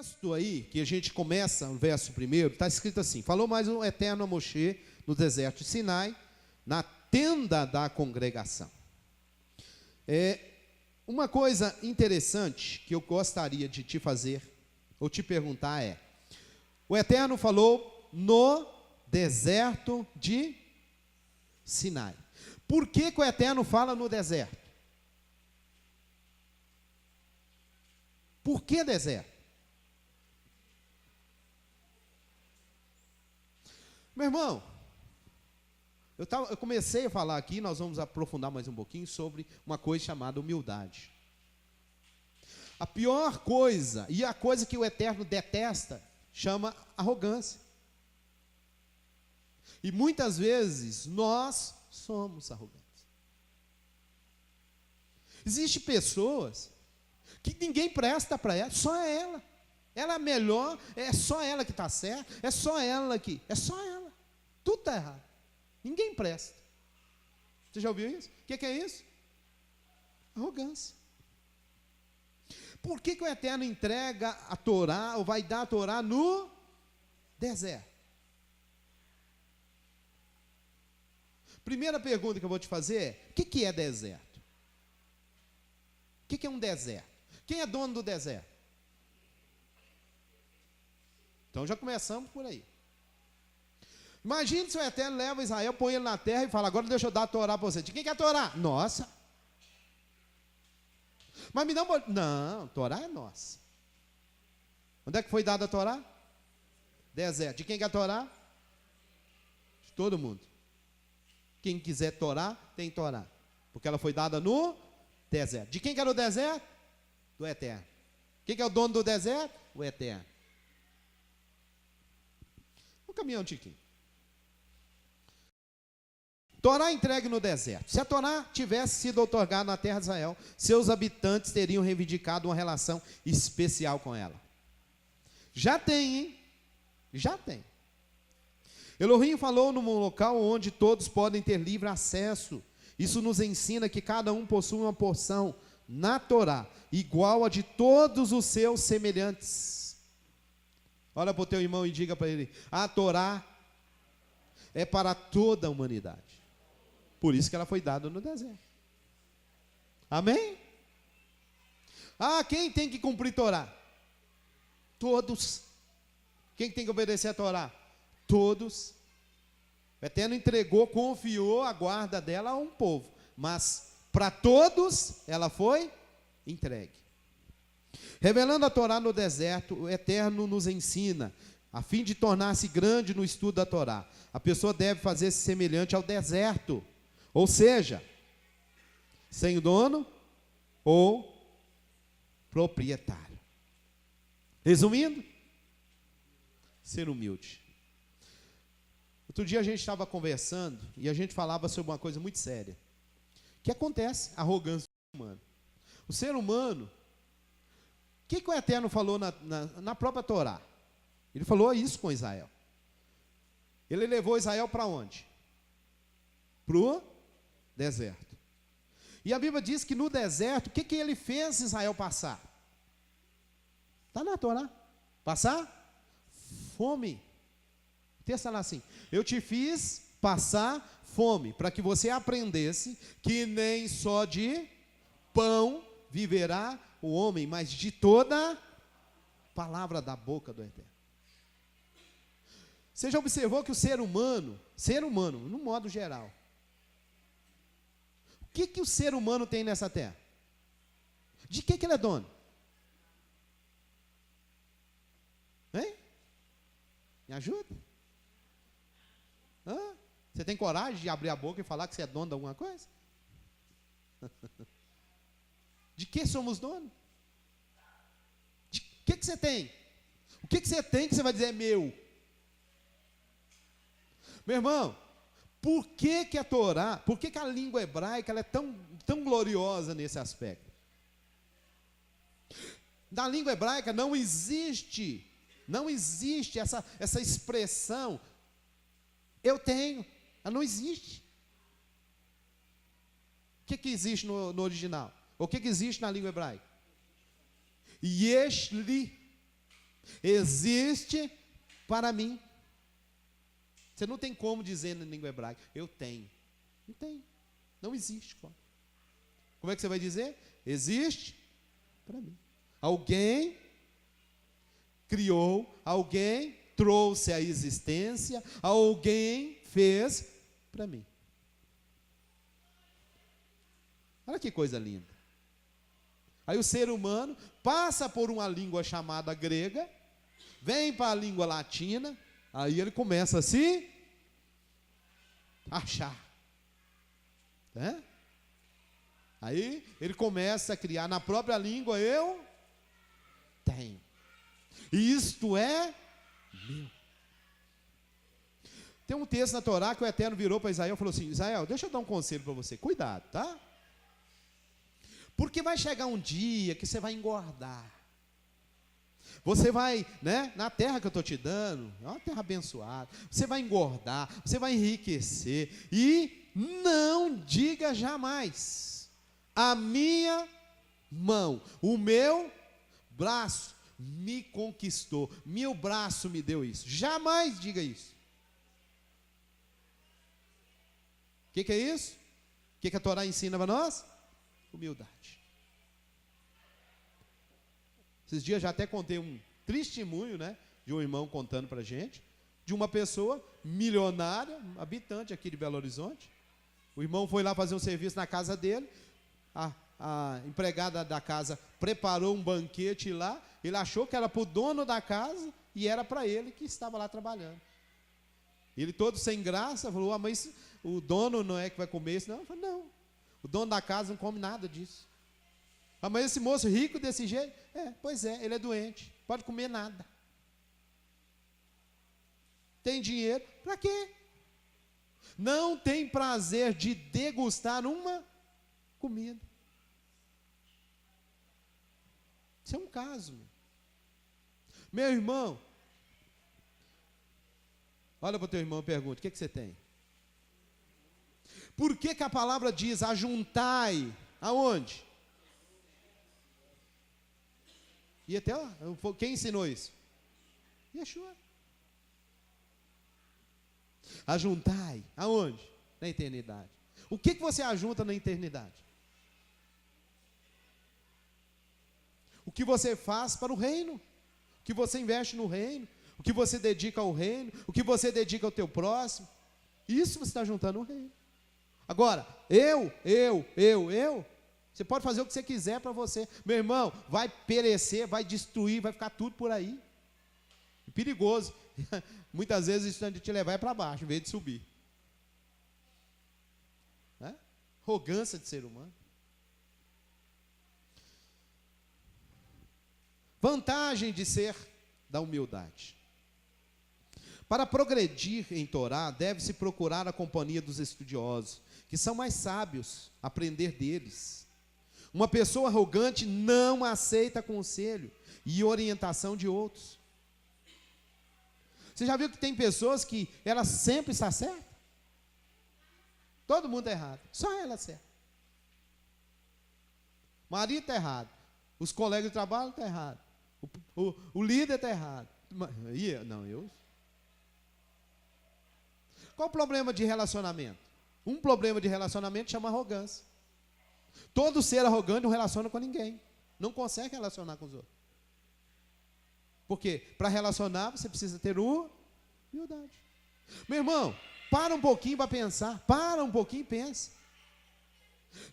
texto aí, que a gente começa, o verso primeiro, está escrito assim: falou mais o Eterno a Moshe no deserto de Sinai, na tenda da congregação. Uma coisa interessante que eu gostaria de te fazer, ou te perguntar o Eterno falou no deserto de Sinai. Por que o Eterno fala no deserto? Por que deserto? Meu irmão, eu comecei a falar aqui, nós vamos aprofundar mais um pouquinho sobre uma coisa chamada humildade. A pior coisa, e a coisa que o Eterno detesta, chama arrogância. E muitas vezes nós somos arrogantes. Existem pessoas que ninguém presta para ela, só ela. Ela é melhor, é só ela que está certa, é só ela. Tudo está errado. Ninguém presta. Você já ouviu isso? O que é isso? Arrogância. Por que o Eterno entrega a Torá, ou vai dar a Torá no deserto? Primeira pergunta que eu vou te fazer é: o que é deserto? O que é um deserto? Quem é dono do deserto? Então já começamos por aí. Imagine se o Eterno leva Israel, põe ele na terra e fala: agora deixa eu dar a Torá para você. De quem que é a Torá? Nossa. Mas me dá uma... Não, Torá é nossa. Onde é que foi dada a Torá? Deserto. De quem que é a Torá? De todo mundo. Quem quiser Torá, tem Torá. Porque ela foi dada no deserto. De quem que era o deserto? Do Eterno. Quem que é o dono do deserto? O Eterno. Vamos caminhar um tiquinho. Torá entregue no deserto. Se a Torá tivesse sido outorgada na terra de Israel, seus habitantes teriam reivindicado uma relação especial com ela. Já tem, hein? Já tem. Elohim falou num local onde todos podem ter livre acesso. Isso nos ensina que cada um possui uma porção na Torá, igual a de todos os seus semelhantes. Olha para o teu irmão e diga para ele: a Torá é para toda a humanidade. Por isso que ela foi dada no deserto. Amém? Quem tem que cumprir Torá? Todos. Quem tem que obedecer a Torá? Todos. O Eterno entregou, confiou a guarda dela a um povo, mas para todos ela foi entregue. Revelando a Torá no deserto, o Eterno nos ensina, a fim de tornar-se grande no estudo da Torá, a pessoa deve fazer-se semelhante ao deserto, ou seja, sem dono ou proprietário. Resumindo, ser humilde. Outro dia a gente estava conversando e a gente falava sobre uma coisa muito séria. O que acontece? Arrogância humana. O ser humano, o que o Eterno falou na própria Torá? Ele falou isso com Israel. Ele levou Israel para onde? Para o deserto. E a Bíblia diz que no deserto, o que ele fez Israel passar? Está na Torá. Passar? Fome. O texto está lá assim: eu te fiz passar fome, para que você aprendesse que nem só de pão viverá o homem, mas de toda palavra da boca do Eterno. Você já observou que o ser humano, no modo geral, o que o ser humano tem nessa terra? De que ele é dono? Hein? Me ajuda? Você tem coragem de abrir a boca e falar que você é dono de alguma coisa? De que somos donos? De que você tem? O que você tem que você vai dizer é meu? Meu irmão, por que a Torá, por que a língua hebraica ela é tão gloriosa nesse aspecto? Na língua hebraica não existe essa expressão, eu tenho, ela não existe. O que existe no original? O que existe na língua hebraica? Yeshli. Existe para mim. Você não tem como dizer na língua hebraica, eu tenho. Não tem. Não existe. Como é que você vai dizer? Existe para mim. Alguém criou, alguém trouxe à existência, alguém fez para mim. Olha que coisa linda. Aí o ser humano passa por uma língua chamada grega, vem para a língua latina, aí ele começa a se achar. Né? Aí ele começa a criar na própria língua, eu tenho. E isto é meu. Tem um texto na Torá que o Eterno virou para Israel e falou assim: Israel, deixa eu dar um conselho para você, cuidado, tá? Porque vai chegar um dia que você vai engordar. Você vai, né, na terra que eu estou te dando, é uma terra abençoada, você vai engordar, você vai enriquecer, e não diga jamais, a minha mão, o meu braço me conquistou, meu braço me deu isso. Jamais diga isso. O que é isso? O que a Torá ensina para nós? Humildade. Esses dias já até contei um testemunho, né, de um irmão contando para a gente, de uma pessoa milionária, habitante aqui de Belo Horizonte. O irmão foi lá fazer um serviço na casa dele, a empregada da casa preparou um banquete lá, ele achou que era para o dono da casa e era para ele que estava lá trabalhando. Ele todo sem graça, falou, mas o dono não é que vai comer isso? Não, eu falei, não, o dono da casa não come nada disso. Mas esse moço rico desse jeito, pois é, ele é doente, pode comer nada. Tem dinheiro, para quê? Não tem prazer de degustar uma comida. Isso é um caso. Meu irmão, olha para o teu irmão e pergunta, o que você tem? Por que a palavra diz, ajuntai, aonde? E até, quem ensinou isso? Yeshua. Ajuntai, aonde? Na eternidade. O que você ajunta na eternidade? O que você faz para o reino? O que você investe no reino? O que você dedica ao reino? O que você dedica ao teu próximo? Isso você está juntando no reino. Agora, eu, você pode fazer o que você quiser para você. Meu irmão, vai perecer, vai destruir, vai ficar tudo por aí. Perigoso. Muitas vezes isso te levar para baixo, em vez de subir. Né? Arrogância de ser humano. Vantagem de ser da humildade. Para progredir em Torá, deve-se procurar a companhia dos estudiosos, que são mais sábios, aprender deles. Uma pessoa arrogante não aceita conselho e orientação de outros. Você já viu que tem pessoas que ela sempre está certa? Todo mundo está errado, só ela certa. O marido está errado, os colegas de trabalho estão errados, o líder está errado. Qual o problema de relacionamento? Um problema de relacionamento chama arrogância. Todo ser arrogante não relaciona com ninguém, não consegue relacionar com os outros. Porque para relacionar você precisa ter humildade. Meu irmão, para um pouquinho para pensar, para um pouquinho e pensa.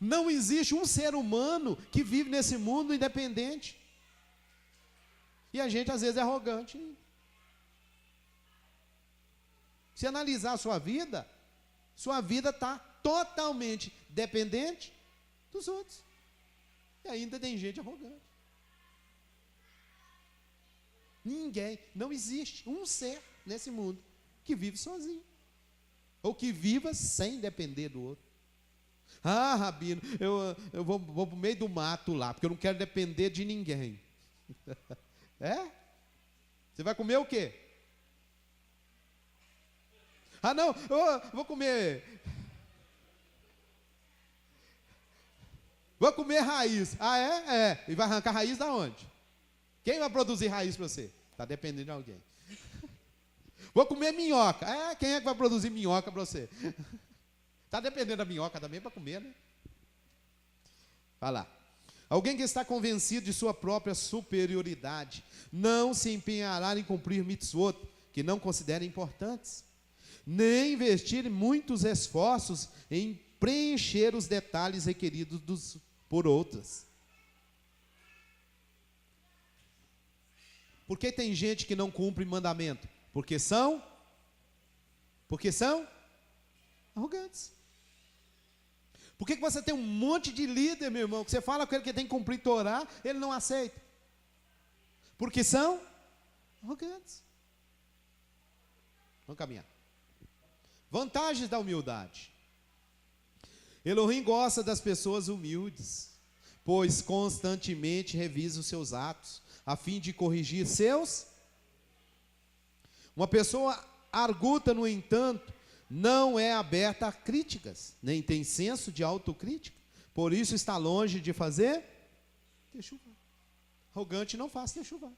Não existe um ser humano que vive nesse mundo independente. E a gente às vezes é arrogante. Se analisar a sua vida está totalmente dependente dos outros. E ainda tem gente arrogante. Ninguém, não existe um ser nesse mundo que vive sozinho. Ou que viva sem depender do outro. Ah, Rabino, eu vou para o meio do mato lá, porque eu não quero depender de ninguém. É? Você vai comer o quê? Ah, não, eu vou comer. Vou comer raiz. Ah, é? É. E vai arrancar raiz da onde? Quem vai produzir raiz para você? Está dependendo de alguém. Vou comer minhoca. Quem é que vai produzir minhoca para você? Está dependendo da minhoca também para comer, né? Vai lá. Alguém que está convencido de sua própria superioridade não se empenhará em cumprir mitzvot que não considera importantes, nem investir muitos esforços em preencher os detalhes requeridos por outras. Por que tem gente que não cumpre mandamento? Porque são arrogantes. Por que você tem um monte de líder, meu irmão, que você fala com ele que tem que cumprir Torá, ele não aceita? Porque são arrogantes. Vamos caminhar. Vantagens da humildade. Elohim gosta das pessoas humildes, pois constantemente revisa os seus atos, a fim de corrigir seus. Uma pessoa arguta, no entanto, não é aberta a críticas, nem tem senso de autocrítica, por isso está longe de fazer techuva. Arrogante não faz techuva.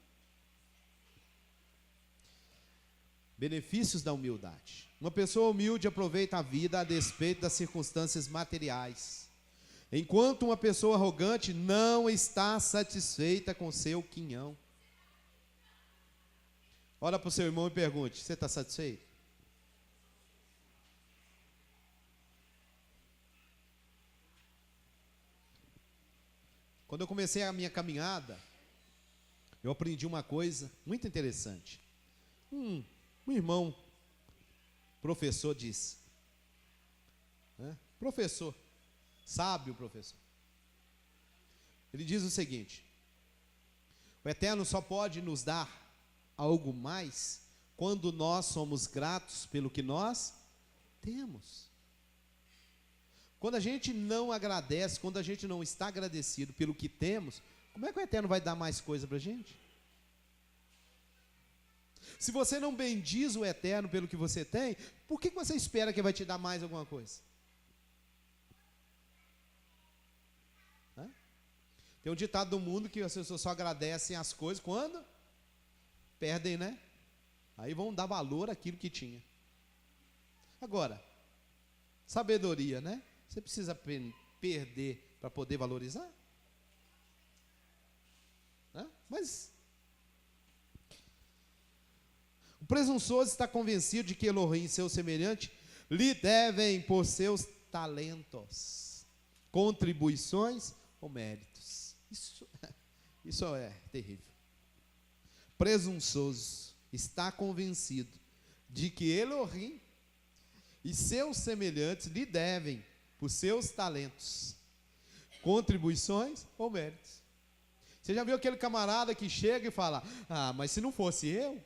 Benefícios da humildade. Uma pessoa humilde aproveita a vida a despeito das circunstâncias materiais, enquanto uma pessoa arrogante não está satisfeita com seu quinhão. Olha para o seu irmão e pergunte: você está satisfeito? Quando eu comecei a minha caminhada, eu aprendi uma coisa muito interessante. Um irmão, professor, disse, professor, sábio professor, ele diz o seguinte: o Eterno só pode nos dar algo mais quando nós somos gratos pelo que nós temos. Quando a gente não agradece, quando a gente não está agradecido pelo que temos, como é que o Eterno vai dar mais coisa para a gente? Se você não bendiz o Eterno pelo que você tem, por que você espera que ele vai te dar mais alguma coisa? Tem um ditado do mundo que as pessoas só agradecem as coisas quando perdem, né? Aí vão dar valor àquilo que tinha. Agora, sabedoria, né? Você precisa perder para poder valorizar? Mas o presunçoso está convencido de que Elohim e seu semelhante lhe devem por seus talentos, contribuições ou méritos. Isso é terrível. Presunçoso está convencido de que Elohim e seus semelhantes lhe devem por seus talentos, contribuições ou méritos. Você já viu aquele camarada que chega e fala: mas se não fosse eu?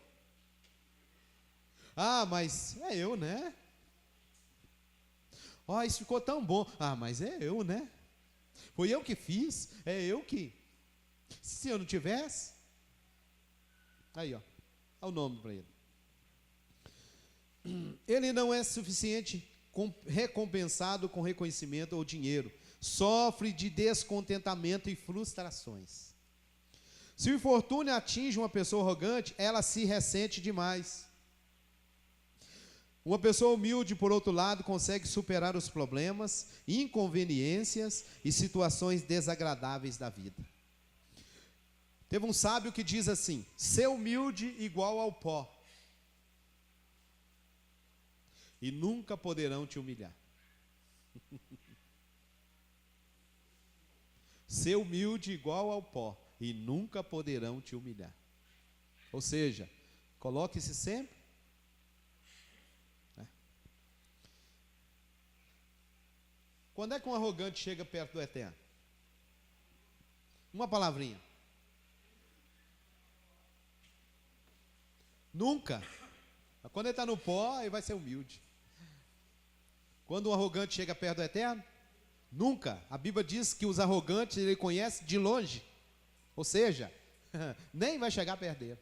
Mas é eu, né? Isso ficou tão bom. Mas é eu, né? Foi eu que fiz, é eu que. Se eu não tivesse. Aí, olha o nome para ele. Ele não é suficiente recompensado com reconhecimento ou dinheiro, sofre de descontentamento e frustrações. Se o infortúnio atinge uma pessoa arrogante, ela se ressente demais. Uma pessoa humilde, por outro lado, consegue superar os problemas, inconveniências e situações desagradáveis da vida. Teve um sábio que diz assim: ser humilde igual ao pó, e nunca poderão te humilhar. Ser humilde igual ao pó, e nunca poderão te humilhar. Ou seja, coloque-se sempre. Quando é que um arrogante chega perto do Eterno? Uma palavrinha. Nunca. Quando ele está no pó, ele vai ser humilde. Quando um arrogante chega perto do Eterno, nunca. A Bíblia diz que os arrogantes ele conhece de longe. Ou seja, nem vai chegar perto dele.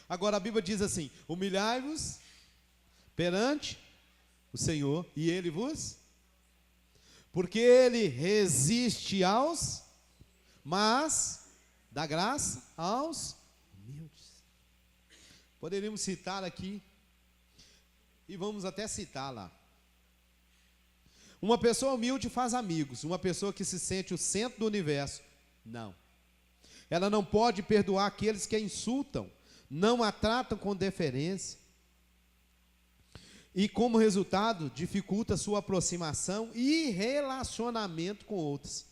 Agora a Bíblia diz assim: humilhai-vos perante o Senhor, e Ele vos, porque Ele resiste aos, mas dá graça aos Poderíamos citar aqui, e vamos até citar lá. Uma pessoa humilde faz amigos, uma pessoa que se sente o centro do universo, não. Ela não pode perdoar aqueles que a insultam, não a tratam com deferência. E como resultado, dificulta sua aproximação e relacionamento com outros.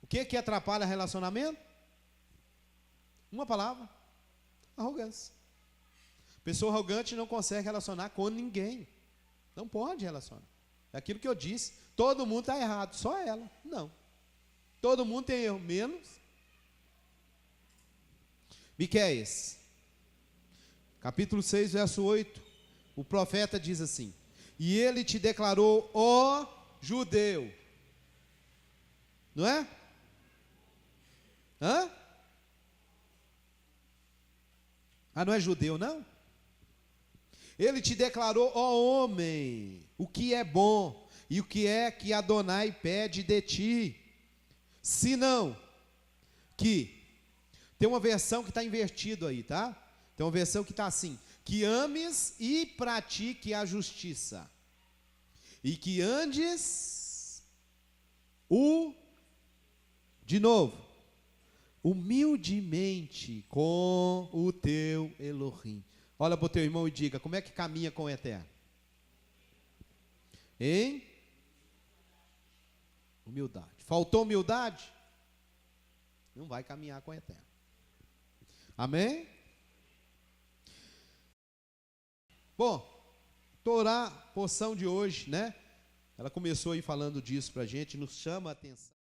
O que atrapalha relacionamento? Uma palavra: arrogância. Pessoa arrogante não consegue relacionar com ninguém. Não pode relacionar. É aquilo que eu disse. Todo mundo está errado, só ela. Não. Todo mundo tem erro, menos. Miqueias, capítulo 6, verso 8. O profeta diz assim: e ele te declarou, ó judeu. Não é? Hã? Ah, não é judeu, não? Ele te declarou, ó homem, o que é bom e o que é que Adonai pede de ti, senão que, tem uma versão que está invertido aí, tá? Tem uma versão que está assim: que ames e pratique a justiça, e que andes de novo, humildemente com o teu Elohim. Olha para o teu irmão e diga: como é que caminha com o Eterno? Em humildade. Faltou humildade? Não vai caminhar com o Eterno. Amém? Bom, Torá, porção de hoje, né? Ela começou aí falando disso para a gente, nos chama a atenção.